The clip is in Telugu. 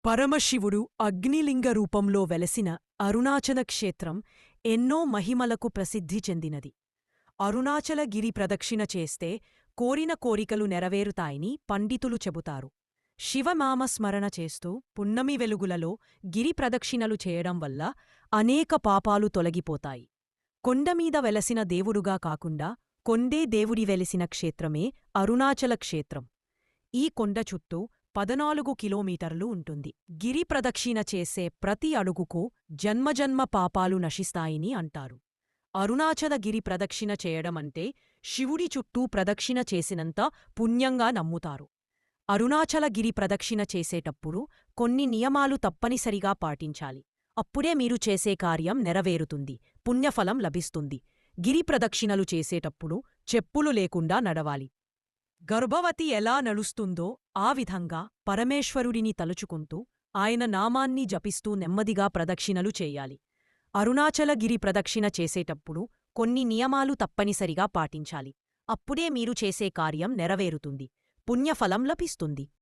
పరమశివుడు అగ్నిలింగ రూపంలో వెలసిన అరుణాచల క్షేత్రం ఎన్నో మహిమలకు ప్రసిద్ధి చెందినది. అరుణాచలగిరి ప్రదక్షిణ చేస్తే కోరిన కోరికలు నెరవేరుతాయని పండితులు చెబుతారు. శివనామస్మరణ చేస్తూ పున్నమి వెలుగులలో గిరి ప్రదక్షిణలు చేయడం వల్ల అనేక పాపాలు తొలగిపోతాయి. కొండమీద వెలసిన దేవుడుగా కాకుండా కొండే దేవుడి వెలిసిన క్షేత్రమే అరుణాచల క్షేత్రం. ఈ కొండ చుట్టూ 14 కిలోమీటర్లు ఉంటుంది. గిరి ప్రదక్షిణ చేసే ప్రతి అడుగుకు జన్మజన్మ పాపాలు నశిస్తాయని అంటారు. అరుణాచల గిరి ప్రదక్షిణ చేయడమంటే శివుడి చుట్టూ ప్రదక్షిణ చేసినంత పుణ్యంగా నమ్ముతారు. అరుణాచల గిరి ప్రదక్షిణ చేసేటప్పుడు కొన్ని నియమాలు తప్పనిసరిగా పాటించాలి. అప్పుడే మీరు చేసే కార్యం నెరవేరుతుంది, పుణ్యఫలం లభిస్తుంది. గిరి ప్రదక్షిణలు చేసేటప్పుడు చెప్పులు లేకుండా నడవాలి. గర్భవతి ఎలా నడుస్తుందో ఆ విధంగా పరమేశ్వరుడిని తలుచుకుంటూ ఆయన నామాన్ని జపిస్తూ నెమ్మదిగా ప్రదక్షిణలు చేయాలి. అరుణాచలగిరి ప్రదక్షిణ చేసేటప్పుడు కొన్ని నియమాలు తప్పనిసరిగా పాటించాలి. అప్పుడే మీరు చేసే కార్యం నెరవేరుతుంది, పుణ్యఫలం లభిస్తుంది.